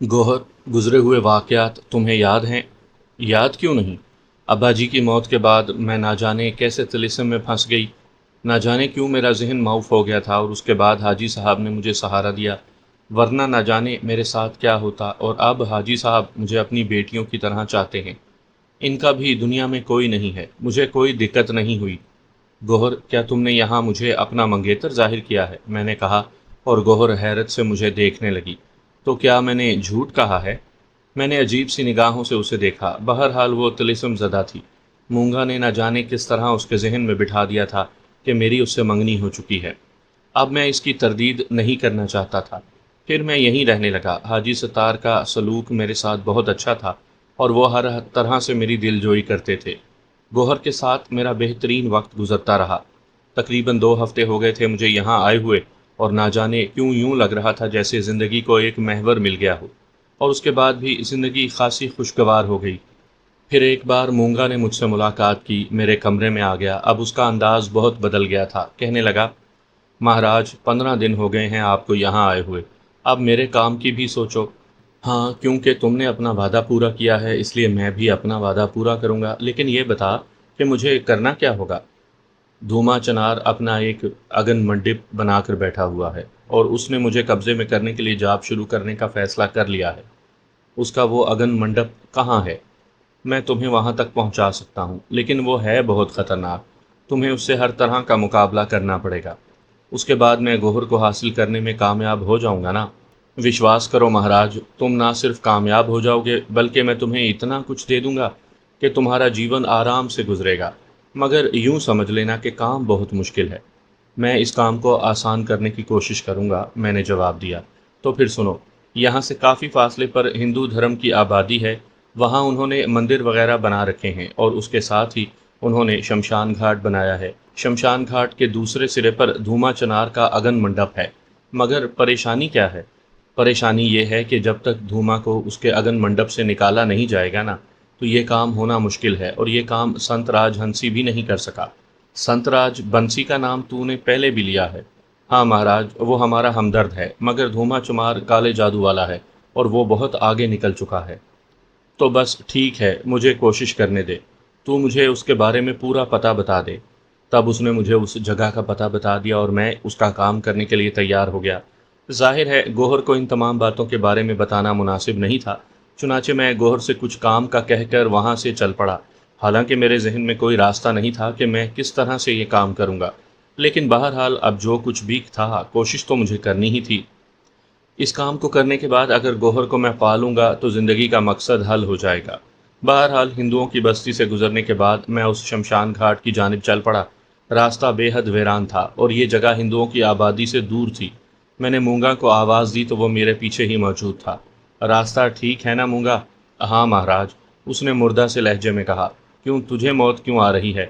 گوہر، گزرے ہوئے واقعات تمہیں یاد ہیں؟ یاد کیوں نہیں؟ ابا جی کی موت کے بعد میں نہ جانے کیسے طلسم میں پھنس گئی، نہ جانے کیوں میرا ذہن معاف ہو گیا تھا، اور اس کے بعد حاجی صاحب نے مجھے سہارا دیا، ورنہ نہ جانے میرے ساتھ کیا ہوتا۔ اور اب حاجی صاحب مجھے اپنی بیٹیوں کی طرح چاہتے ہیں، ان کا بھی دنیا میں کوئی نہیں ہے، مجھے کوئی دقت نہیں ہوئی۔ گوہر، کیا تم نے یہاں مجھے اپنا منگیتر ظاہر کیا ہے؟ میں نے کہا، اور گوہر حیرت سے مجھے دیکھنے لگی۔ تو کیا میں نے جھوٹ کہا ہے؟ میں نے عجیب سی نگاہوں سے اسے دیکھا۔ بہرحال وہ طلسم زدہ تھی۔ مونگا نے نہ جانے کس طرح اس کے ذہن میں بٹھا دیا تھا کہ میری اس سے منگنی ہو چکی ہے۔ اب میں اس کی تردید نہیں کرنا چاہتا تھا۔ پھر میں یہیں رہنے لگا۔ حاجی ستار کا سلوک میرے ساتھ بہت اچھا تھا، اور وہ ہر طرح سے میری دل جوئی کرتے تھے۔ گوہر کے ساتھ میرا بہترین وقت گزرتا رہا۔ تقریباً 2 ہفتے ہو گئے تھے مجھے یہاں آئے ہوئے، اور نہ جانے کیوں یوں لگ رہا تھا جیسے زندگی کو ایک محور مل گیا ہو، اور اس کے بعد بھی زندگی خاصی خوشگوار ہو گئی۔ پھر ایک بار مونگا نے مجھ سے ملاقات کی، میرے کمرے میں آ گیا۔ اب اس کا انداز بہت بدل گیا تھا۔ کہنے لگا، مہاراج، 15 دن ہو گئے ہیں آپ کو یہاں آئے ہوئے، اب میرے کام کی بھی سوچو۔ ہاں، کیونکہ تم نے اپنا وعدہ پورا کیا ہے، اس لیے میں بھی اپنا وعدہ پورا کروں گا، لیکن یہ بتا کہ مجھے کرنا کیا ہوگا؟ دھوما چنار اپنا ایک اگن منڈپ بنا کر بیٹھا ہوا ہے، اور اس نے مجھے قبضے میں کرنے کے لیے جاب شروع کرنے کا فیصلہ کر لیا ہے۔ اس کا وہ اگن منڈپ کہاں ہے؟ میں تمہیں وہاں تک پہنچا سکتا ہوں، لیکن وہ ہے بہت خطرناک، تمہیں اس سے ہر طرح کا مقابلہ کرنا پڑے گا۔ اس کے بعد میں گوہر کو حاصل کرنے میں کامیاب ہو جاؤں گا نا؟ وشواس کرو مہاراج، تم نہ صرف کامیاب ہو جاؤ گے، بلکہ میں تمہیں اتنا کچھ دے دوں گا کہ تمہارا جیون آرام سے گزرے گا، مگر یوں سمجھ لینا کہ کام بہت مشکل ہے۔ میں اس کام کو آسان کرنے کی کوشش کروں گا، میں نے جواب دیا۔ تو پھر سنو، یہاں سے کافی فاصلے پر ہندو دھرم کی آبادی ہے، وہاں انہوں نے مندر وغیرہ بنا رکھے ہیں، اور اس کے ساتھ ہی انہوں نے شمشان گھاٹ بنایا ہے۔ شمشان گھاٹ کے دوسرے سرے پر دھوما چنار کا اگن منڈپ ہے۔ مگر پریشانی کیا ہے؟ پریشانی یہ ہے کہ جب تک دھوما کو اس کے اگن منڈپ سے نکالا نہیں جائے گا نا، تو یہ کام ہونا مشکل ہے، اور یہ کام سنت راج ہنسی بھی نہیں کر سکا۔ سنت راج بنسی کا نام تو نے پہلے بھی لیا ہے؟ ہاں مہاراج، وہ ہمارا ہمدرد ہے، مگر دھوما چمار کالے جادو والا ہے، اور وہ بہت آگے نکل چکا ہے۔ تو بس ٹھیک ہے، مجھے کوشش کرنے دے، تو مجھے اس کے بارے میں پورا پتہ بتا دے۔ تب اس نے مجھے اس جگہ کا پتہ بتا دیا، اور میں اس کا کام کرنے کے لیے تیار ہو گیا۔ ظاہر ہے گوہر کو ان تمام باتوں کے بارے میں بتانا مناسب نہیں تھا، چنانچہ میں گوہر سے کچھ کام کا کہہ کر وہاں سے چل پڑا۔ حالانکہ میرے ذہن میں کوئی راستہ نہیں تھا کہ میں کس طرح سے یہ کام کروں گا، لیکن بہرحال اب جو کچھ بھی تھا، کوشش تو مجھے کرنی ہی تھی۔ اس کام کو کرنے کے بعد اگر گوہر کو میں پالوں گا تو زندگی کا مقصد حل ہو جائے گا۔ بہرحال ہندوؤں کی بستی سے گزرنے کے بعد میں اس شمشان گھاٹ کی جانب چل پڑا۔ راستہ بے حد ویران تھا، اور یہ جگہ ہندوؤں کی آبادی سے دور تھی۔ میں نے مونگا کو آواز دی تو وہ میرے پیچھے ہی موجود تھا۔ راستہ ٹھیک ہے نا مونگا؟ ہاں مہاراج، اس نے مردہ سے لہجے میں کہا۔ کیوں، تجھے موت کیوں آ رہی ہے؟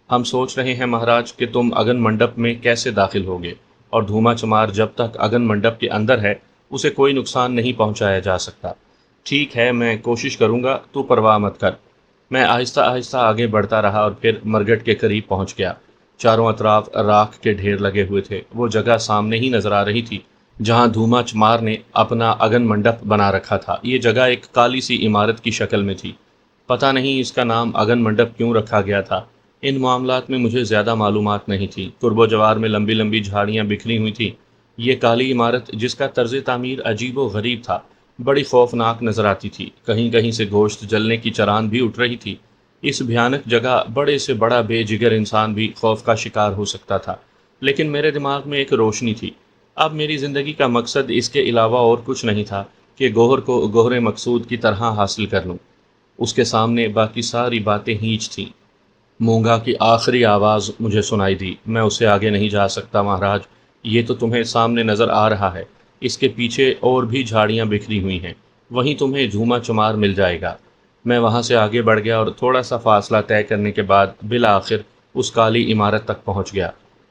ہم سوچ رہے ہیں مہاراج کہ تم اگن منڈپ میں کیسے داخل ہوگے، اور دھوما چمار جب تک اگن منڈپ کے اندر ہے اسے کوئی نقصان نہیں پہنچایا جا سکتا۔ ٹھیک ہے، میں کوشش کروں گا، تو پرواہ مت کر۔ میں آہستہ آہستہ آگے بڑھتا رہا، اور پھر مرگٹ کے قریب پہنچ گیا۔ چاروں اطراف راکھ کے ڈھیر لگے ہوئے تھے۔ وہ جگہ سامنے ہی نظر آ رہی تھی جہاں دھوما چمار نے اپنا اگن منڈپ بنا رکھا تھا۔ یہ جگہ ایک کالی سی عمارت کی شکل میں تھی۔ پتہ نہیں اس کا نام اگن منڈپ کیوں رکھا گیا تھا، ان معاملات میں مجھے زیادہ معلومات نہیں تھی۔ قرب و جوار میں لمبی لمبی جھاڑیاں بکھری ہوئی تھیں۔ یہ کالی عمارت، جس کا طرز تعمیر عجیب و غریب تھا، بڑی خوفناک نظر آتی تھی۔ کہیں کہیں سے گوشت جلنے کی چران بھی اٹھ رہی تھی۔ اس بھیانک جگہ بڑے سے بڑا بے جگر انسان بھی خوف کا شکار ہو سکتا تھا، لیکن میرے دماغ میں ایک روشنی تھی۔ اب میری زندگی کا مقصد اس کے علاوہ اور کچھ نہیں تھا کہ گوہر کو گوہر مقصود کی طرح حاصل کر لوں۔ اس کے سامنے باقی ساری باتیں ہیچ تھیں۔ مونگا کی آخری آواز مجھے سنائی دی۔ میں اسے آگے نہیں جا سکتا مہاراج، یہ تو تمہیں سامنے نظر آ رہا ہے، اس کے پیچھے اور بھی جھاڑیاں بکھری ہوئی ہیں، وہیں تمہیں دھوما چمار مل جائے گا۔ میں وہاں سے آگے بڑھ گیا، اور تھوڑا سا فاصلہ طے کرنے کے بعد بالآخر اس کالی عمارت تک پہنچ گیا۔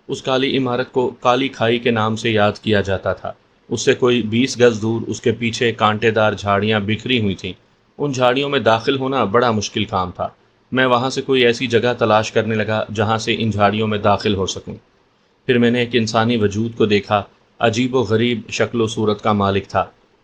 اس کالی عمارت کو کالی کھائی کے نام سے یاد کیا جاتا تھا۔ اس سے کوئی 20 گز دور اس کے پیچھے کانٹے دار جھاڑیاں بکھری ہوئی تھیں۔ ان جھاڑیوں میں داخل ہونا بڑا مشکل کام تھا۔ میں وہاں سے کوئی ایسی جگہ تلاش کرنے لگا جہاں سے ان جھاڑیوں میں داخل ہو سکوں۔ پھر میں نے ایک انسانی وجود کو دیکھا، عجیب و غریب شکل و صورت کا مالک تھا۔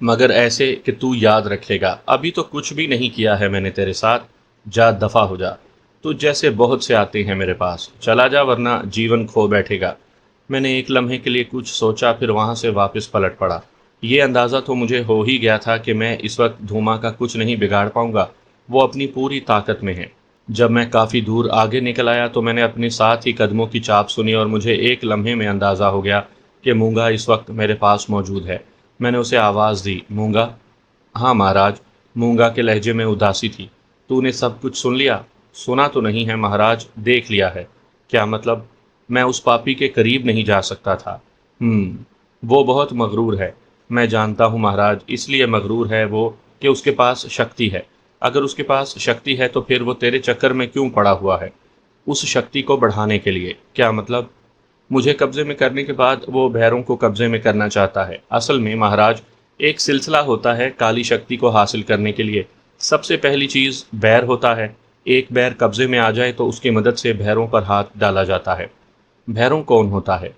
مگر ایسے کہ تو یاد رکھے گا۔ ابھی تو کچھ بھی نہیں کیا ہے میں نے تیرے ساتھ، جا دفع ہو جا۔ تو جیسے بہت سے آتے ہیں میرے پاس، چلا جا ورنہ جیون کھو بیٹھے گا۔ میں نے ایک لمحے کے لیے کچھ سوچا، پھر وہاں سے واپس پلٹ پڑا۔ یہ اندازہ تو مجھے ہو ہی گیا تھا کہ میں اس وقت دھوما کا کچھ نہیں بگاڑ پاؤں گا، وہ اپنی پوری طاقت میں ہے۔ جب میں کافی دور آگے نکل آیا تو میں نے اپنے ساتھ ہی قدموں کی چاپ سنی، اور مجھے ایک لمحے میں اندازہ ہو گیا کہ مونگا اس وقت میرے پاس موجود ہے۔ میں نے اسے آواز دی، مونگا؟ ہاں مہاراج۔ مونگا کے لہجے میں اداسی تھی۔ تو نے سب کچھ سن لیا؟ سنا تو نہیں ہے مہاراج، دیکھ لیا ہے۔ کیا مطلب؟ میں اس پاپی کے قریب نہیں جا سکتا تھا۔ وہ بہت مغرور ہے۔ میں جانتا ہوں مہاراج، اس لیے مغرور ہے وہ کہ اس کے پاس شکتی ہے۔ اگر اس کے پاس شکتی ہے تو پھر وہ تیرے چکر میں کیوں پڑا ہوا ہے؟ اس شکتی کو بڑھانے کے لیے۔ کیا مطلب؟ مجھے قبضے میں کرنے کے بعد وہ بھیروں کو قبضے میں کرنا چاہتا ہے۔ اصل میں مہاراج ایک سلسلہ ہوتا ہے کالی شکتی کو حاصل کرنے کے لیے۔ سب سے پہلی چیز بیر ہوتا ہے۔ ایک بیر قبضے میں آ جائے تو اس کی مدد سے بھیروں پر ہاتھ ڈالا جاتا ہے۔ بھیروں کون ہوتا ہے؟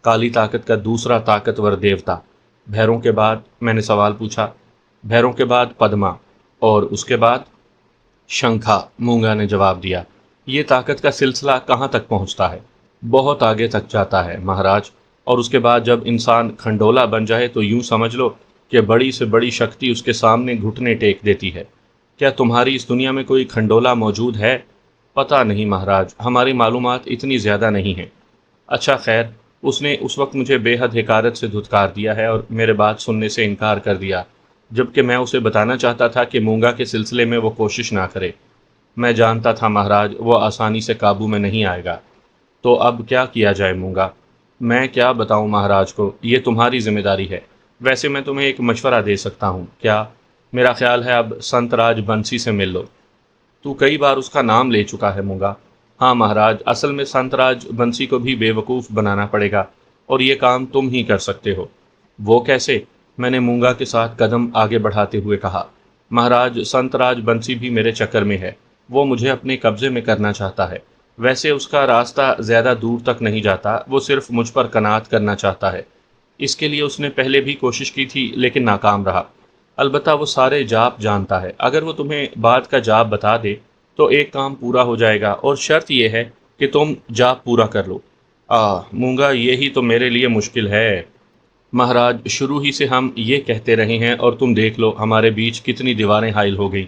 کالی طاقت کا دوسرا طاقتور دیوتا۔ بھیروں کے بعد؟ میں نے سوال پوچھا۔ بھیروں کے بعد پدما، اور اس کے بعد شنکھا، مونگا نے جواب دیا۔ یہ طاقت کا سلسلہ کہاں تک پہنچتا ہے؟ بہت آگے تک جاتا ہے مہاراج، اور اس کے بعد جب انسان کھنڈولا بن جائے تو یوں سمجھ لو کہ بڑی سے بڑی شکتی اس کے سامنے گھٹنے ٹیک دیتی ہے۔ کیا تمہاری اس دنیا میں کوئی کھنڈولا موجود ہے؟ پتہ نہیں مہاراج، ہماری معلومات اتنی زیادہ نہیں ہیں۔ اچھا خیر، اس نے اس وقت مجھے بے حد حقارت سے دھتکار دیا ہے اور میرے بات سننے سے انکار کر دیا، جبکہ میں اسے بتانا چاہتا تھا کہ مونگا کے سلسلے میں وہ کوشش نہ کرے۔ میں جانتا تھا مہاراج وہ آسانی سے قابو میں نہیں آئے گا۔ تو اب کیا کیا جائے مونگا؟ میں کیا بتاؤں مہاراج کو، یہ تمہاری ذمہ داری ہے۔ ویسے میں تمہیں ایک مشورہ دے سکتا ہوں۔ کیا؟ میرا خیال ہے اب سنت راج بنسی سے مل لو۔ تو کئی بار اس کا نام لے چکا ہے مونگا۔ ہاں مہاراج، اصل میں سنت راج بنسی کو بھی بے وقوف بنانا پڑے گا، اور یہ کام تم ہی کر سکتے ہو۔ وہ کیسے؟ میں نے مونگا کے ساتھ قدم آگے بڑھاتے ہوئے کہا۔ مہاراج، سنت راج بنسی بھی میرے چکر میں ہے۔ وہ مجھے اپنے قبضے میں کرنا چاہتا ہے۔ ویسے اس کا راستہ زیادہ دور تک نہیں جاتا، وہ صرف مجھ پر قناعت کرنا چاہتا ہے۔ اس کے لیے اس نے پہلے بھی کوشش کی تھی لیکن ناکام رہا۔ البتہ وہ سارے جاپ جانتا ہے۔ اگر وہ تمہیں بات کا جاپ بتا دے تو ایک کام پورا ہو جائے گا، اور شرط یہ ہے کہ تم جاپ پورا کر لو۔ مونگا، یہی تو میرے لیے مشکل ہے۔ مہاراج، شروع ہی سے ہم یہ کہتے رہے ہیں، اور تم دیکھ لو ہمارے بیچ کتنی دیواریں حائل ہو گئی۔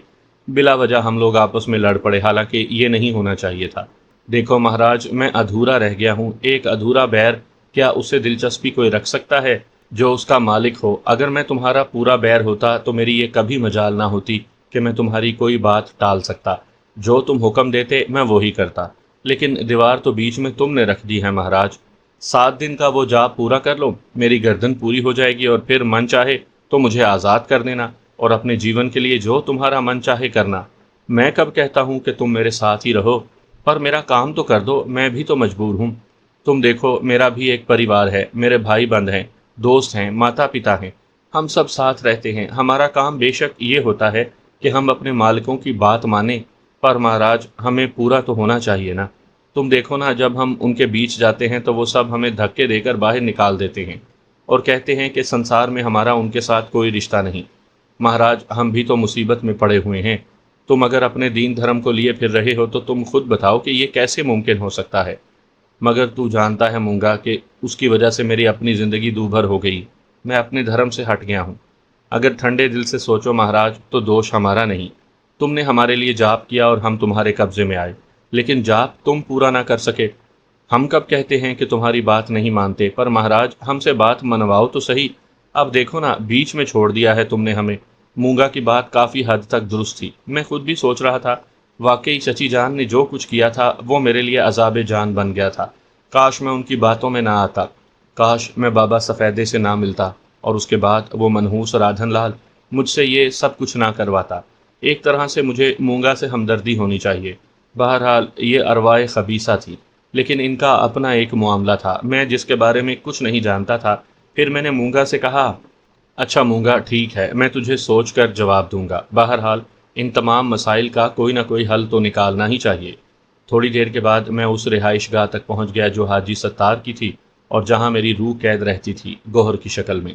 بلا وجہ ہم لوگ آپس میں لڑ پڑے، حالانکہ یہ نہیں ہونا چاہیے تھا۔ دیکھو مہاراج، میں ادھورا رہ گیا ہوں۔ ایک ادھورا بیر، کیا اس سے دلچسپی کوئی رکھ سکتا ہے جو اس کا مالک ہو؟ اگر میں تمہارا پورا بیر ہوتا تو میری یہ کبھی مجال نہ ہوتی کہ میں تمہاری کوئی بات ٹال سکتا۔ جو تم حکم دیتے میں وہی کرتا، لیکن دیوار تو بیچ میں تم نے رکھ دی ہے مہاراج۔ 7 دن کا وہ جاب پورا کر لو، میری گردن پوری ہو جائے گی، اور پھر من چاہے تو مجھے آزاد کر دینا، اور اپنے جیون کے لیے جو تمہارا من چاہے کرنا۔ میں کب کہتا ہوں کہ تم میرے ساتھ ہی رہو؟ پر میرا کام تو کر دو، میں بھی تو مجبور ہوں۔ تم دیکھو میرا بھی ایک پریوار ہے، میرے بھائی بند ہیں، دوست ہیں، ماتا پتا ہیں، ہم سب ساتھ رہتے ہیں۔ ہمارا کام بے شک یہ ہوتا ہے کہ ہم اپنے مالکوں کی بات مانیں، پر مہاراج ہمیں پورا تو ہونا چاہیے نا۔ تم دیکھو نا، جب ہم ان کے بیچ جاتے ہیں تو وہ سب ہمیں دھکے دے کر باہر نکال دیتے ہیں، اور کہتے ہیں کہ سنسار میں ہمارا ان کے ساتھ کوئی رشتہ نہیں۔ مہاراج، ہم بھی تو مصیبت میں پڑے ہوئے ہیں۔ تم اگر اپنے دین دھرم کو لیے پھر رہے ہو تو تم خود بتاؤ کہ یہ کیسے ممکن ہو سکتا ہے؟ مگر تو جانتا ہے مونگا کہ اس کی وجہ سے میری اپنی زندگی دوبھر ہو گئی۔ میں اپنے دھرم سے ہٹ گیا ہوں۔ اگر ٹھنڈے دل سے سوچو مہاراج تو دوش ہمارا نہیں۔ تم نے ہمارے لیے جاپ کیا اور ہم تمہارے قبضے میں آئے، لیکن جاپ تم پورا نہ کر سکے۔ ہم کب کہتے ہیں کہ تمہاری بات نہیں مانتے؟ پر مہاراج ہم سے بات منواؤ تو صحیح۔ اب دیکھو نا، بیچ میں چھوڑ دیا ہے تم نے ہمیں۔ مونگا کی بات کافی حد تک درست تھی، میں خود بھی سوچ رہا تھا۔ واقعی چچی جان نے جو کچھ کیا تھا وہ میرے لیے عذاب جان بن گیا تھا۔ کاش میں ان کی باتوں میں نہ آتا، کاش میں بابا سفیدے سے نہ ملتا، اور اس کے بعد وہ منحوس رادھن لال مجھ سے یہ سب کچھ نہ کرواتا۔ ایک طرح سے مجھے مونگا سے ہمدردی ہونی چاہیے۔ بہرحال یہ ارواح خبیثہ تھی، لیکن ان کا اپنا ایک معاملہ تھا، میں جس کے بارے میں کچھ نہیں جانتا تھا۔ پھر میں نے مونگا سے کہا، اچھا مونگا، ٹھیک ہے، میں تجھے سوچ کر جواب دوں گا۔ بہرحال ان تمام مسائل کا کوئی نہ کوئی حل تو نکالنا ہی چاہیے۔ تھوڑی دیر کے بعد میں اس رہائش گاہ تک پہنچ گیا جو حاجی ستار کی تھی، اور جہاں میری روح قید رہتی تھی گوہر کی شکل میں۔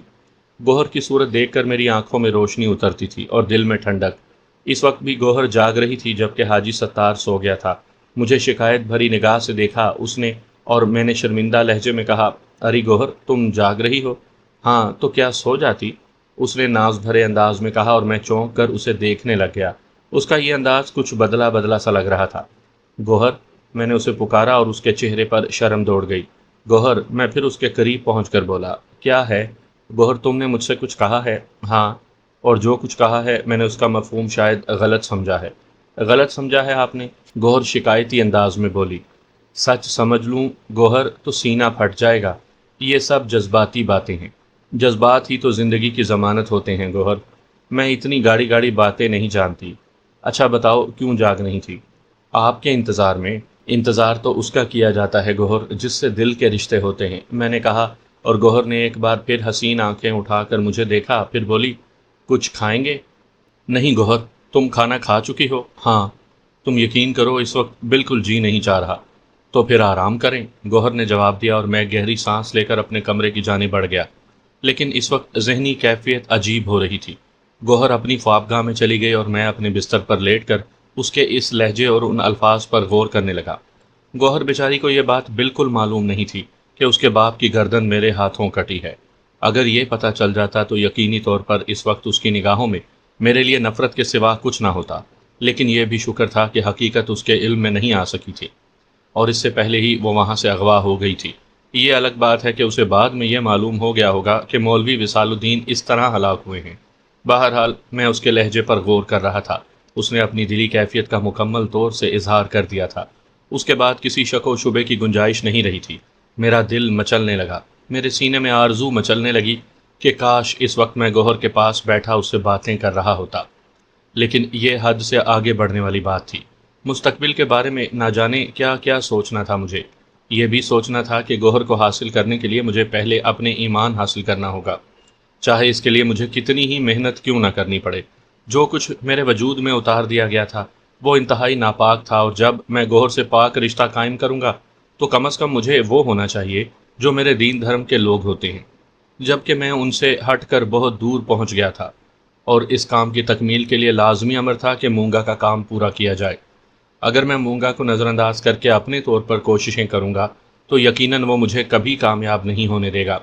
گوہر کی صورت دیکھ کر میری آنکھوں میں روشنی اترتی تھی اور دل میں ٹھنڈک۔ اس وقت بھی گوہر جاگ رہی تھی جبکہ حاجی ستار سو گیا تھا۔ مجھے شکایت بھری نگاہ سے دیکھا اس نے اور میں نے شرمندہ لہجے میں کہا، ارے گوہر، تم جاگ رہی ہو؟ ہاں تو کیا سو جاتی؟ اس نے ناز بھرے انداز میں کہا اور میں چونک کر اسے دیکھنے لگ گیا۔ اس کا یہ انداز کچھ بدلا بدلا سا لگ رہا تھا۔ گوہر، میں نے اسے پکارا اور اس کے چہرے پر شرم دوڑ گئی۔ گوہر، میں پھر اس کے قریب پہنچ کر بولا، کیا ہے؟ گوہر، تم نے مجھ سے کچھ کہا ہے؟ ہاں، اور جو کچھ کہا ہے میں نے اس کا مفہوم شاید غلط سمجھا ہے۔ غلط سمجھا ہے آپ نے؟ گوہر شکایتی انداز میں بولی۔ سچ سمجھ لوں گوہر تو سینہ پھٹ جائے گا۔ یہ سب جذباتی باتیں ہیں۔ جذبات ہی تو زندگی کی ضمانت ہوتے ہیں گوہر۔ میں اتنی گاڑی گاڑی باتیں نہیں جانتی۔ اچھا بتاؤ، کیوں جاگ نہیں تھی؟ آپ کے انتظار میں۔ انتظار تو اس کا کیا جاتا ہے گوہر جس سے دل کے رشتے ہوتے ہیں، میں نے کہا، اور گوہر نے ایک بار پھر حسین آنکھیں اٹھا کر مجھے دیکھا، پھر بولی، کچھ کھائیں گے؟ نہیں گوہر، تم کھانا کھا چکی ہو؟ ہاں۔ تم یقین کرو اس وقت بالکل جی نہیں چاہ رہا۔ تو پھر آرام کریں، گوہر نے جواب دیا اور میں گہری سانس لے کر اپنے کمرے کی جانب بڑھ گیا۔ لیکن اس وقت ذہنی کیفیت عجیب ہو رہی تھی۔ گوہر اپنی خوابگاہ میں چلی گئی اور میں اپنے بستر پر لیٹ کر اس کے اس لہجے اور ان الفاظ پر غور کرنے لگا۔ گوہر بیچاری کو یہ بات بالکل معلوم نہیں تھی کہ اس کے باپ کی گردن میرے ہاتھوں کٹی ہے۔ اگر یہ پتہ چل جاتا تو یقینی طور پر اس وقت اس کی نگاہوں میں میرے لیے نفرت کے سوا کچھ نہ ہوتا، لیکن یہ بھی شکر تھا کہ حقیقت اس کے علم میں نہیں آ سکی تھی، اور اس سے پہلے ہی وہ وہاں سے اغوا ہو گئی تھی۔ یہ الگ بات ہے کہ اسے بعد میں یہ معلوم ہو گیا ہوگا کہ مولوی وصال الدین اس طرح ہلاک ہوئے ہیں۔ بہرحال میں اس کے لہجے پر غور کر رہا تھا۔ اس نے اپنی دلی کیفیت کا مکمل طور سے اظہار کر دیا تھا۔ اس کے بعد کسی شک و شبے کی گنجائش نہیں رہی تھی۔ میرا دل مچلنے لگا، میرے سینے میں آرزو مچلنے لگی کہ کاش اس وقت میں گوہر کے پاس بیٹھا اس سے باتیں کر رہا ہوتا۔ لیکن یہ حد سے آگے بڑھنے والی بات تھی۔ مستقبل کے بارے میں نہ جانے کیا کیا سوچنا تھا مجھے۔ یہ بھی سوچنا تھا کہ گوہر کو حاصل کرنے کے لیے مجھے پہلے اپنے ایمان حاصل کرنا ہوگا، چاہے اس کے لیے مجھے کتنی ہی محنت کیوں نہ کرنی پڑے۔ جو کچھ میرے وجود میں اتار دیا گیا تھا وہ انتہائی ناپاک تھا، اور جب میں گوہر سے پاک رشتہ قائم کروں گا تو کم از کم مجھے وہ ہونا چاہیے جو میرے دین دھرم کے لوگ ہوتے ہیں، جبکہ میں ان سے ہٹ کر بہت دور پہنچ گیا تھا، اور اس کام کی تکمیل کے لیے لازمی امر تھا کہ مونگا کا کام پورا کیا جائے۔ اگر میں مونگا کو نظر انداز کر کے اپنے طور پر کوششیں کروں گا تو یقیناً وہ مجھے کبھی کامیاب نہیں ہونے دے گا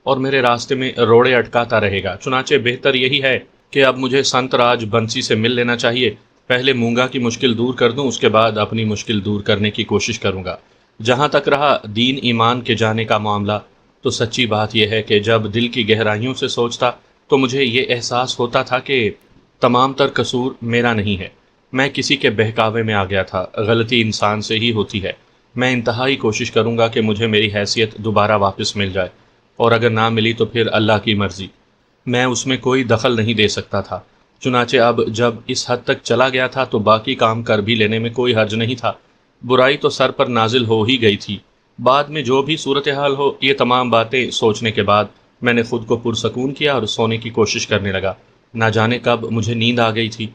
اور میرے راستے میں روڑے اٹکاتا رہے گا۔ چنانچہ بہتر یہی ہے کہ اب مجھے سنت راج بنسی سے مل لینا چاہیے۔ پہلے مونگا کی مشکل دور کر دوں، اس کے بعد اپنی مشکل دور کرنے کی کوشش کروں گا۔ جہاں تک رہا دین ایمان کے جانے کا معاملہ، تو سچی بات یہ ہے کہ جب دل کی گہرائیوں سے سوچتا تو مجھے یہ احساس ہوتا تھا کہ تمام تر قصور میرا نہیں ہے، میں کسی کے بہکاوے میں آ گیا تھا۔ غلطی انسان سے ہی ہوتی ہے۔ میں انتہائی کوشش کروں گا کہ مجھے میری حیثیت دوبارہ واپس مل جائے، اور اگر نہ ملی تو پھر اللہ کی مرضی، میں اس میں کوئی دخل نہیں دے سکتا تھا۔ چنانچہ اب جب اس حد تک چلا گیا تھا تو باقی کام کر بھی لینے میں کوئی حرج نہیں تھا۔ برائی تو سر پر نازل ہو ہی گئی تھی۔ بعد میں جو بھی صورتحال ہو، یہ تمام باتیں سوچنے کے بعد میں نے خود کو پرسکون کیا اور سونے کی کوشش کرنے لگا۔ نہ جانے کب مجھے نیند آ گئی تھی۔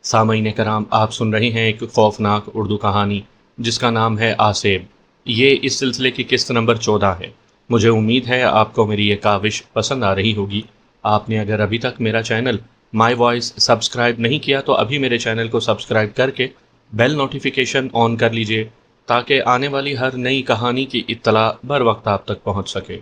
سامعین کرام، آپ سن رہے ہیں ایک خوفناک اردو کہانی جس کا نام ہے آسیب۔ یہ اس سلسلے کی قسط نمبر 14 ہے۔ مجھے امید ہے آپ کو میری یہ کاوش پسند آ رہی ہوگی۔ آپ نے اگر ابھی تک میرا چینل مائی وائس سبسکرائب نہیں کیا تو ابھی میرے چینل کو سبسکرائب کر کے بیل نوٹیفیکیشن آن کر لیجئے تاکہ آنے والی ہر نئی کہانی کی اطلاع بر وقت آپ تک پہنچ سکے۔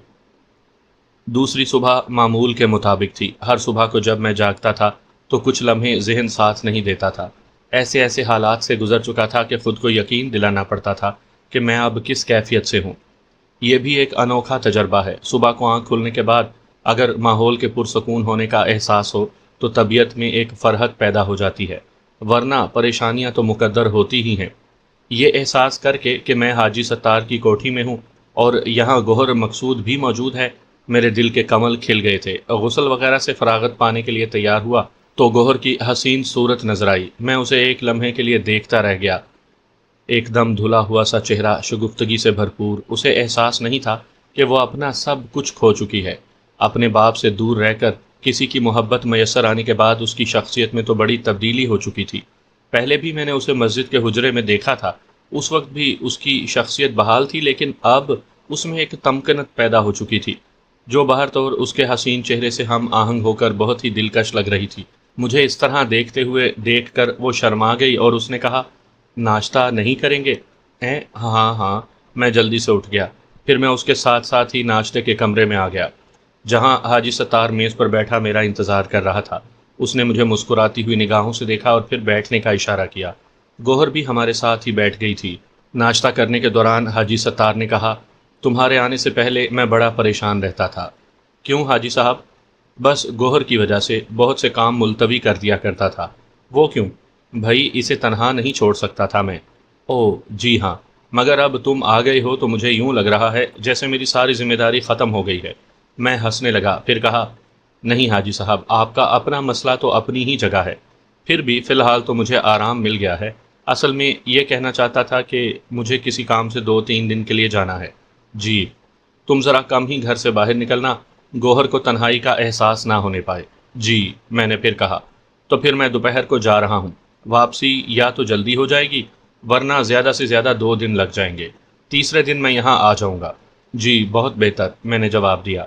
دوسری صبح معمول کے مطابق تھی۔ ہر صبح کو جب میں جاگتا تھا تو کچھ لمحے ذہن ساتھ نہیں دیتا تھا۔ ایسے حالات سے گزر چکا تھا کہ خود کو یقین دلانا پڑتا تھا کہ میں اب کس کیفیت سے ہوں۔ یہ بھی ایک انوکھا تجربہ ہے۔ صبح کو آنکھ کھلنے کے بعد اگر ماحول کے پرسکون ہونے کا احساس ہو تو طبیعت میں ایک فرحت پیدا ہو جاتی ہے، ورنہ پریشانیاں تو مقدر ہوتی ہی ہیں۔ یہ احساس کر کے کہ میں حاجی ستار کی کوٹھی میں ہوں اور یہاں گوہر مقصود بھی موجود ہے، میرے دل کے کمل کھل گئے تھے۔ غسل وغیرہ سے فراغت پانے کے لیے تیار ہوا تو گوہر کی حسین صورت نظر آئی۔ میں اسے ایک لمحے کے لیے دیکھتا رہ گیا۔ ایک دم دھلا ہوا سا چہرہ، شگفتگی سے بھرپور۔ اسے احساس نہیں تھا کہ وہ اپنا سب کچھ کھو چکی ہے۔ اپنے باپ سے دور رہ کر کسی کی محبت میسر آنے کے بعد اس کی شخصیت میں تو بڑی تبدیلی ہو چکی تھی۔ پہلے بھی میں نے اسے مسجد کے حجرے میں دیکھا تھا، اس وقت بھی اس کی شخصیت بحال تھی، لیکن اب اس میں ایک تمکنت پیدا ہو چکی تھی۔ جو باہر طور اس کے حسین چہرے سے ہم آہنگ ہو کر بہت ہی دلکش لگ رہی تھی۔ مجھے اس طرح دیکھتے ہوئے دیکھ کر وہ شرما گئی اور اس نے کہا، ناشتہ نہیں کریں گے؟ ہاں ہاں، میں جلدی سے اٹھ گیا۔ پھر میں اس کے ساتھ ساتھ ہی ناشتے کے کمرے میں آ گیا، جہاں حاجی ستار میز پر بیٹھا میرا انتظار کر رہا تھا۔ اس نے مجھے مسکراتی ہوئی نگاہوں سے دیکھا اور پھر بیٹھنے کا اشارہ کیا۔ گوہر بھی ہمارے ساتھ ہی بیٹھ گئی تھی۔ ناشتہ کرنے کے دوران حاجی ستار نے کہا، تمہارے آنے سے پہلے میں بڑا پریشان رہتا تھا۔ کیوں حاجی صاحب؟ بس گوہر کی وجہ سے بہت سے کام ملتوی کر دیا کرتا تھا۔ وہ کیوں؟ بھائی اسے تنہا نہیں چھوڑ سکتا تھا میں۔ اوہ جی ہاں، مگر اب تم آ گئے ہو تو مجھے یوں لگ رہا ہے جیسے میری ساری ذمہ داری ختم ہو گئی ہے۔ میں ہنسنے لگا، پھر کہا، نہیں حاجی صاحب، آپ کا اپنا مسئلہ تو اپنی ہی جگہ ہے، پھر بھی فی الحال تو مجھے آرام مل گیا ہے۔ اصل میں یہ کہنا چاہتا تھا کہ مجھے کسی کام سے 2-3 دن کے لیے جانا ہے۔ جی، تم ذرا کم ہی گھر سے باہر نکلنا، گوہر کو تنہائی کا احساس نہ ہونے پائے۔ جی، میں نے پھر کہا، تو پھر میں دوپہر کو جا رہا ہوں۔ واپسی یا تو جلدی ہو جائے گی، ورنہ زیادہ سے زیادہ 2 دن لگ جائیں گے۔ تیسرے دن میں یہاں آ جاؤں گا۔ جی بہت بہتر، میں نے جواب دیا۔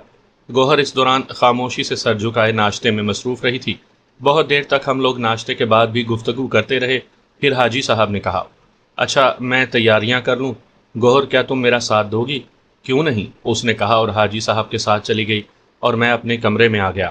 گوہر اس دوران خاموشی سے سر جھکائے ناشتے میں مصروف رہی تھی۔ بہت دیر تک ہم لوگ ناشتے کے بعد بھی گفتگو کرتے رہے۔ پھر حاجی صاحب نے کہا، اچھا میں تیاریاں کر لوں؟ گوہر کیا تم میرا ساتھ دو گی؟ کیوں نہیں، اس نے کہا اور حاجی صاحب کے ساتھ چلی گئی اور میں اپنے کمرے میں آ گیا۔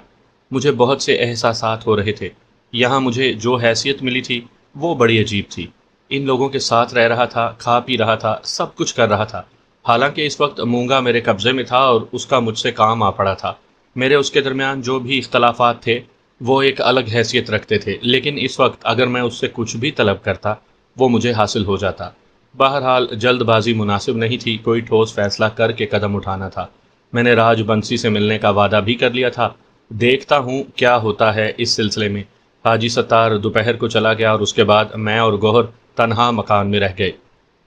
مجھے بہت سے احساسات ہو رہے تھے۔ یہاں مجھے جو حیثیت ملی تھی وہ بڑی عجیب تھی۔ ان لوگوں کے ساتھ رہ رہا تھا، کھا پی رہا تھا، سب کچھ کر رہا تھا، حالانکہ اس وقت مونگا میرے قبضے میں تھا اور اس کا مجھ سے کام آ پڑا تھا۔ میرے اس کے درمیان جو بھی اختلافات تھے وہ ایک الگ حیثیت رکھتے تھے، لیکن اس وقت اگر میں اس سے کچھ بھی طلب کرتا وہ مجھے حاصل ہو جاتا۔ بہرحال جلد بازی مناسب نہیں تھی، کوئی ٹھوس فیصلہ کر کے قدم اٹھانا تھا۔ میں نے راج بنسی سے ملنے کا وعدہ بھی کر لیا تھا۔ دیکھتا ہوں کیا ہوتا ہے اس سلسلے میں۔ حاجی ستار دوپہر کو چلا گیا اور اس کے بعد میں اور گوہر تنہا مکان میں رہ گئے۔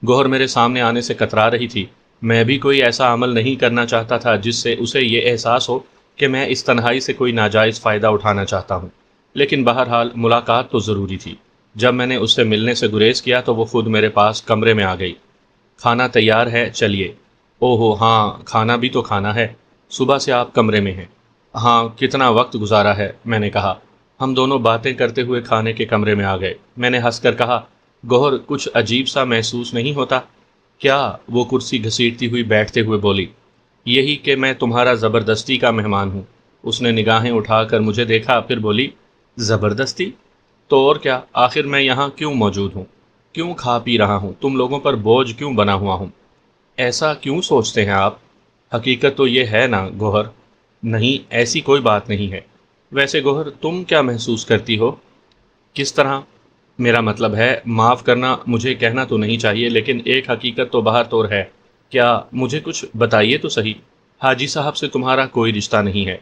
گوہر میرے سامنے آنے سے کترا رہی تھی۔ میں بھی کوئی ایسا عمل نہیں کرنا چاہتا تھا جس سے اسے یہ احساس ہو کہ میں اس تنہائی سے کوئی ناجائز فائدہ اٹھانا چاہتا ہوں، لیکن بہرحال ملاقات تو ضروری تھی۔ جب میں نے اس سے ملنے سے گریز کیا تو وہ خود میرے پاس کمرے میں آ گئی۔ کھانا تیار ہے، چلیے۔ اوہو ہاں، کھانا بھی تو کھانا ہے، صبح سے آپ کمرے میں ہیں۔ ہاں، کتنا وقت گزارا ہے، میں نے کہا۔ ہم دونوں باتیں کرتے ہوئے کھانے کے کمرے میں آ گئے۔ میں نے ہنس کر کہا، گوہر کچھ عجیب سا محسوس نہیں ہوتا؟ کیا؟ وہ کرسی گھسیٹتی ہوئی بیٹھتے ہوئے بولی، یہی کہ میں تمہارا زبردستی کا مہمان ہوں۔ اس نے نگاہیں اٹھا کر مجھے دیکھا، پھر بولی، زبردستی؟ تو اور کیا، آخر میں یہاں کیوں موجود ہوں؟ کیوں کھا پی رہا ہوں؟ تم لوگوں پر بوجھ کیوں بنا ہوا ہوں؟ ایسا کیوں سوچتے ہیں آپ؟ حقیقت تو یہ ہے نا گوہر۔ نہیں، ایسی کوئی بات نہیں ہے۔ ویسے گوہر تم کیا محسوس کرتی ہو؟ کس طرح؟ میرا مطلب ہے، معاف کرنا مجھے کہنا تو نہیں چاہیے، لیکن ایک حقیقت تو باہر طور ہے۔ کیا؟ مجھے کچھ بتائیے تو صحیح۔ حاجی صاحب سے تمہارا کوئی رشتہ نہیں ہے۔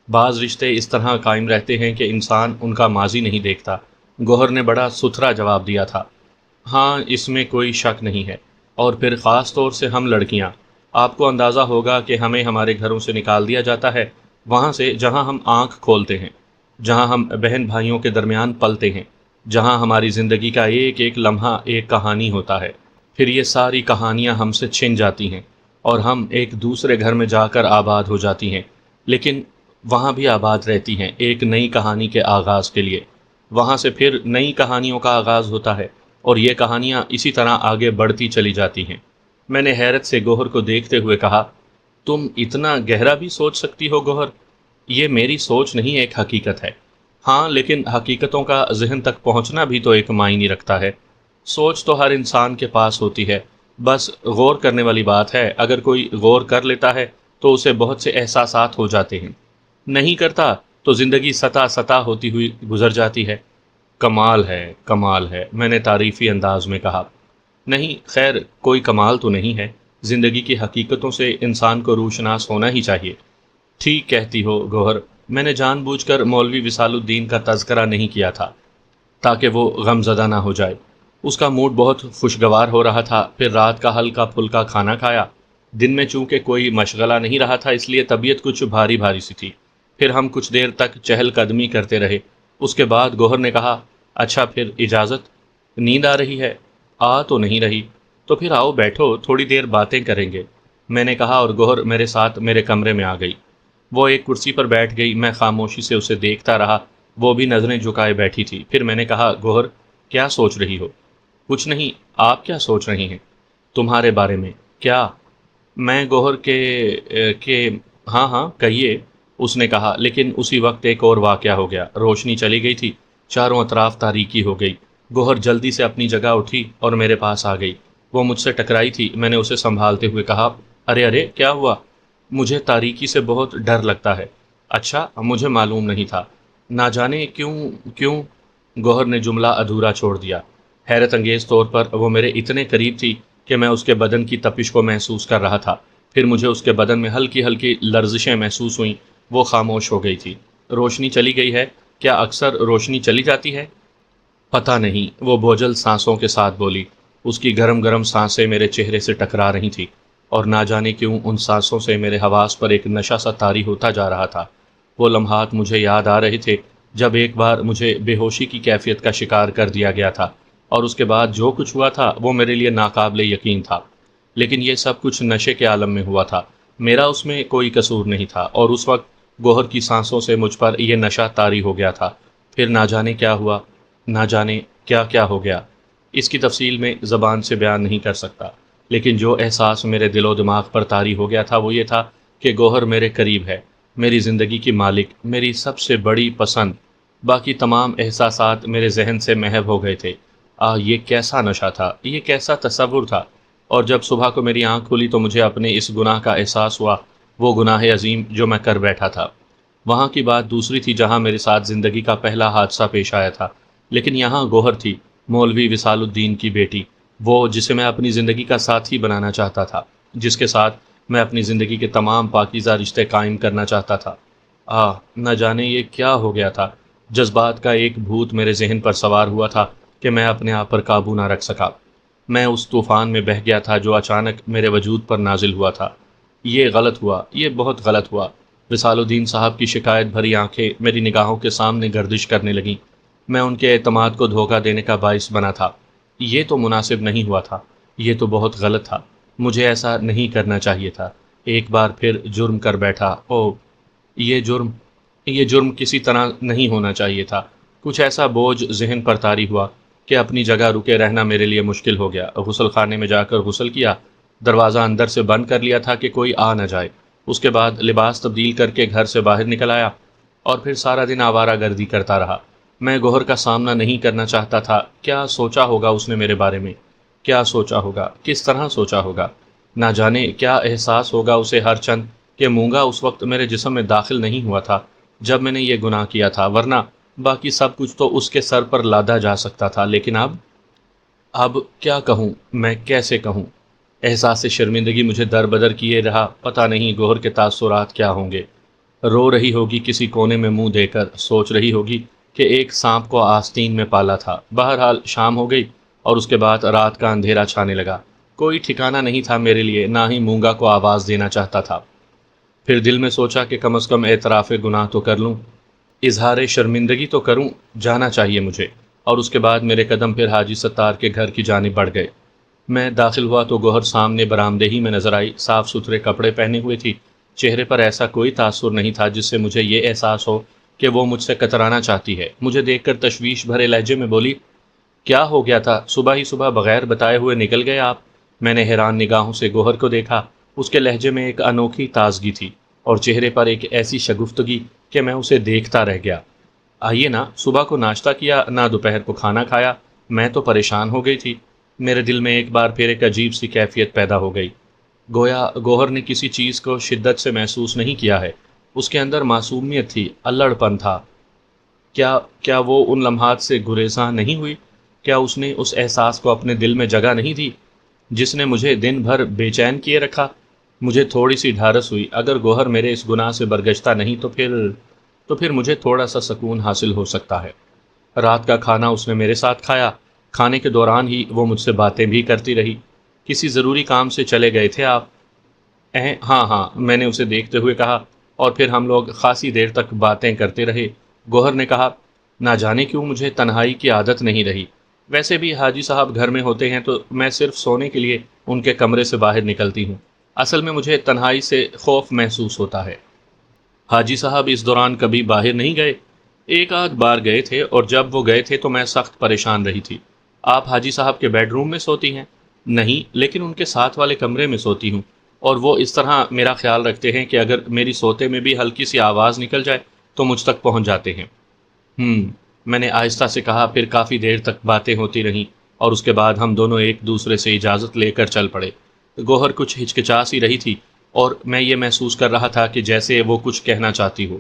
بعض رشتے اس طرح قائم رہتے ہیں کہ انسان ان کا ماضی نہیں دیکھتا۔ گوہر نے بڑا ستھرا جواب دیا تھا۔ ہاں، اس میں کوئی شک نہیں ہے، اور پھر خاص طور سے ہم لڑکیاں۔ آپ کو اندازہ ہوگا کہ ہمیں ہمارے گھروں سے نکال دیا جاتا ہے، وہاں سے جہاں ہم آنکھ کھولتے ہیں، جہاں ہم بہن بھائیوں کے درمیان پلتے ہیں، جہاں ہماری زندگی کا ایک ایک لمحہ ایک کہانی ہوتا ہے۔ پھر یہ ساری کہانیاں ہم سے چھن جاتی ہیں اور ہم ایک دوسرے گھر میں جا کر آباد ہو جاتی ہیں، لیکن وہاں بھی آباد رہتی ہیں ایک نئی کہانی کے آغاز کے لیے۔ وہاں سے پھر نئی کہانیوں کا آغاز ہوتا ہے اور یہ کہانیاں اسی طرح آگے بڑھتی چلی جاتی ہیں۔ میں نے حیرت سے گوہر کو دیکھتے ہوئے کہا، تم اتنا گہرا بھی سوچ سکتی ہو گوہر؟ یہ میری سوچ نہیں، ایک حقیقت ہے۔ ہاں، لیکن حقیقتوں کا ذہن تک پہنچنا بھی تو ایک معنی رکھتا ہے۔ سوچ تو ہر انسان کے پاس ہوتی ہے، بس غور کرنے والی بات ہے۔ اگر کوئی غور کر لیتا ہے تو اسے بہت سے احساسات ہو جاتے ہیں، نہیں کرتا تو زندگی سطح سطح ہوتی ہوئی گزر جاتی ہے۔ کمال ہے، کمال ہے، میں نے تعریفی انداز میں کہا۔ نہیں، خیر کوئی کمال تو نہیں ہے، زندگی کی حقیقتوں سے انسان کو روشناس ہونا ہی چاہیے۔ ٹھیک کہتی ہو گوہر، میں نے جان بوجھ کر مولوی وصال الدین کا تذکرہ نہیں کیا تھا تاکہ وہ غم زدہ نہ ہو جائے۔ اس کا موڈ بہت خوشگوار ہو رہا تھا۔ پھر رات کا ہلکا پھلکا کھانا کھایا۔ دن میں چونکہ کوئی مشغلہ نہیں رہا تھا، اس لیے طبیعت کچھ بھاری بھاری سی تھی۔ پھر ہم کچھ دیر تک چہل قدمی کرتے رہے۔ اس کے بعد گوہر نے کہا، اچھا پھر اجازت؟ نیند آ رہی ہے؟ آ تو نہیں رہی۔ تو پھر آؤ بیٹھو، تھوڑی دیر باتیں کریں گے، میں نے کہا، اور گوہر میرے ساتھ میرے کمرے میں آ گئی۔ وہ ایک کرسی پر بیٹھ گئی، میں خاموشی سے اسے دیکھتا رہا، وہ بھی نظریں جھکائے بیٹھی تھی۔ پھر میں نے کہا، گوہر کیا سوچ رہی ہو؟ کچھ نہیں، آپ کیا سوچ رہی ہیں؟ تمہارے بارے میں کیا؟ میں گوہر کے ہاں ہاں کہیے، اس نے کہا، لیکن اسی وقت ایک اور واقعہ ہو گیا۔ روشنی چلی گئی تھی، چاروں اطراف تاریکی ہو گئی۔ گوہر جلدی سے اپنی جگہ اٹھی اور میرے پاس آ گئی۔ وہ مجھ سے ٹکرائی تھی۔ میں نے اسے سنبھالتے ہوئے کہا، ارے ارے کیا ہوا؟ مجھے تاریکی سے بہت ڈر لگتا ہے۔ اچھا، مجھے معلوم نہیں تھا۔ نہ جانے کیوں گوہر نے جملہ ادھورا چھوڑ دیا۔ حیرت انگیز طور پر وہ میرے اتنے قریب تھی کہ میں اس کے بدن کی تپش کو محسوس کر رہا تھا۔ پھر مجھے اس کے بدن میں ہلکی ہلکی لرزشیں محسوس ہوئیں۔ وہ خاموش ہو گئی تھی۔ روشنی چلی گئی ہے؟ کیا اکثر روشنی چلی جاتی ہے؟ پتہ نہیں، وہ بوجھل سانسوں کے ساتھ بولی۔ اس کی گرم گرم سانسیں میرے چہرے سے ٹکرا رہی تھیں، اور نہ جانے کیوں ان سانسوں سے میرے حواس پر ایک نشہ سا طاری ہوتا جا رہا تھا۔ وہ لمحات مجھے یاد آ رہے تھے جب ایک بار مجھے بے ہوشی کی کیفیت کا شکار کر دیا گیا تھا، اور اس کے بعد جو کچھ ہوا تھا وہ میرے لیے ناقابل یقین تھا۔ لیکن یہ سب کچھ نشے کے عالم میں ہوا تھا، میرا اس میں کوئی قصور نہیں تھا، اور اس وقت گوہر کی سانسوں سے مجھ پر یہ نشہ طاری ہو گیا تھا۔ پھر نہ جانے کیا ہوا، نہ جانے کیا کیا ہو گیا۔ اس کی تفصیل میں زبان سے بیان نہیں کر سکتا، لیکن جو احساس میرے دل و دماغ پر طاری ہو گیا تھا وہ یہ تھا کہ گوہر میرے قریب ہے، میری زندگی کی مالک، میری سب سے بڑی پسند۔ باقی تمام احساسات میرے ذہن سے محو ہو گئے تھے۔ یہ کیسا نشہ تھا، یہ کیسا تصور تھا! اور جب صبح کو میری آنکھ کھلی تو مجھے اپنے اس گناہ کا احساس ہوا، وہ گناہ عظیم جو میں کر بیٹھا تھا۔ وہاں کی بات دوسری تھی جہاں میرے ساتھ زندگی کا پہلا حادثہ پیش آیا تھا، لیکن یہاں گوہر تھی، مولوی وصال الدین کی بیٹی، وہ جسے میں اپنی زندگی کا ساتھی بنانا چاہتا تھا، جس کے ساتھ میں اپنی زندگی کے تمام پاکیزہ رشتے قائم کرنا چاہتا تھا۔ نہ جانے یہ کیا ہو گیا تھا! جذبات کا ایک بھوت میرے ذہن پر سوار ہوا تھا کہ میں اپنے آپ پر قابو نہ رکھ سکا۔ میں اس طوفان میں بہہ گیا تھا جو اچانک میرے وجود پر نازل ہوا تھا۔ یہ غلط ہوا، یہ بہت غلط ہوا۔ وصال الدین صاحب کی شکایت بھری آنکھیں میری نگاہوں کے سامنے گردش کرنے لگیں۔ میں ان کے اعتماد کو دھوکہ دینے کا باعث بنا تھا۔ یہ تو مناسب نہیں ہوا تھا، یہ تو بہت غلط تھا، مجھے ایسا نہیں کرنا چاہیے تھا۔ ایک بار پھر جرم کر بیٹھا۔ یہ جرم کسی طرح نہیں ہونا چاہیے تھا۔ کچھ ایسا بوجھ ذہن پر طاری ہوا کہ اپنی جگہ رکے رہنا میرے لیے مشکل ہو گیا۔ غسل خانے میں جا کر غسل کیا، دروازہ اندر سے بند کر لیا تھا کہ کوئی آ نہ جائے۔ اس کے بعد لباس تبدیل کر کے گھر سے باہر نکل آیا، اور پھر سارا دن آوارہ گردی کرتا رہا۔ میں گوہر کا سامنا نہیں کرنا چاہتا تھا۔ کیا سوچا ہوگا اس نے میرے بارے میں؟ کیا سوچا ہوگا؟ کس طرح سوچا ہوگا؟ نہ جانے کیا احساس ہوگا اسے ہر چند کہ مونگا اس وقت میرے جسم میں داخل نہیں ہوا تھا جب میں نے یہ گناہ کیا تھا، ورنہ باقی سب کچھ تو اس کے سر پر لادا جا سکتا تھا۔ لیکن اب کیا کہوں، میں کیسے کہوں؟ احساس شرمندگی مجھے در بدر کیے رہا۔ پتہ نہیں گوہر کے تاثرات کیا ہوں گے۔ رو رہی ہوگی کسی کونے میں منہ دے کر، سوچ رہی ہوگی کہ ایک سانپ کو آستین میں پالا تھا۔ بہرحال شام ہو گئی اور اس کے بعد رات کا اندھیرا چھانے لگا۔ کوئی ٹھکانہ نہیں تھا میرے لیے، نہ ہی مونگا کو آواز دینا چاہتا تھا۔ پھر دل میں سوچا کہ کم از کم اعتراف گناہ تو کر لوں، اظہار شرمندگی تو کروں، جانا چاہیے مجھے۔ اور اس کے بعد میرے قدم پھر حاجی ستار کے گھر کی جانب بڑھ گئے۔ میں داخل ہوا تو گوہر سامنے برآمدے ہی میں نظر آئی۔ صاف ستھرے کپڑے پہنے ہوئے تھی، چہرے پر ایسا کوئی تاثر نہیں تھا جس سے مجھے یہ احساس ہو کہ وہ مجھ سے کترانا چاہتی ہے۔ مجھے دیکھ کر تشویش بھرے لہجے میں بولی، کیا ہو گیا تھا؟ صبح ہی صبح بغیر بتائے ہوئے نکل گئے آپ؟ میں نے حیران نگاہوں سے گوہر کو دیکھا۔ اس کے لہجے میں ایک انوکھی تازگی تھی، اور چہرے پر ایک ایسی شگفتگی کہ میں اسے دیکھتا رہ گیا۔ آئیے نا، صبح کو ناشتہ کیا نہ دوپہر کو کھانا کھایا، میں تو پریشان ہو گئی تھی۔ میرے دل میں ایک بار پھر ایک عجیب سی کیفیت پیدا ہو گئی، گویا گوہر نے کسی چیز کو شدت سے محسوس نہیں کیا ہے۔ اس کے اندر معصومیت تھی، الڑ پن تھا۔ کیا وہ ان لمحات سے گریزاں نہیں ہوئی؟ کیا اس نے اس احساس کو اپنے دل میں جگہ نہیں دی جس نے مجھے دن بھر بے چین کیے رکھا؟ مجھے تھوڑی سی ڈھارس ہوئی، اگر گوہر میرے اس گناہ سے برگشتہ نہیں تو پھر مجھے تھوڑا سا سکون حاصل ہو سکتا ہے۔ رات کا کھانا اس نے میرے ساتھ کھایا۔ کھانے کے دوران ہی وہ مجھ سے باتیں بھی کرتی رہی۔ کسی ضروری کام سے چلے گئے تھے آپ؟ ہاں، میں نے اسے دیکھتے ہوئے کہا، اور پھر ہم لوگ خاصی دیر تک باتیں کرتے رہے۔ گوہر نے کہا، نہ جانے کیوں مجھے تنہائی کی عادت نہیں رہی۔ ویسے بھی حاجی صاحب گھر میں ہوتے ہیں تو میں صرف سونے کے لیے ان کے کمرے سے باہر نکلتی ہوں۔ اصل میں مجھے تنہائی سے خوف محسوس ہوتا ہے۔ حاجی صاحب اس دوران کبھی باہر نہیں گئے؟ ایک آدھ بار گئے تھے، اور جب وہ گئے تھے تو میں سخت پریشان رہی تھی۔ آپ حاجی صاحب کے بیڈ روم میں سوتی ہیں؟ نہیں، لیکن ان کے ساتھ والے کمرے میں سوتی ہوں، اور وہ اس طرح میرا خیال رکھتے ہیں کہ اگر میری سوتے میں بھی ہلکی سی آواز نکل جائے تو مجھ تک پہنچ جاتے ہیں۔ میں نے آہستہ سے کہا۔ پھر کافی دیر تک باتیں ہوتی رہیں، اور اس کے بعد ہم دونوں ایک دوسرے سے اجازت لے کر چل پڑے۔ گوہر کچھ ہچکچا سی رہی تھی، اور میں یہ محسوس کر رہا تھا کہ جیسے وہ کچھ کہنا چاہتی ہو۔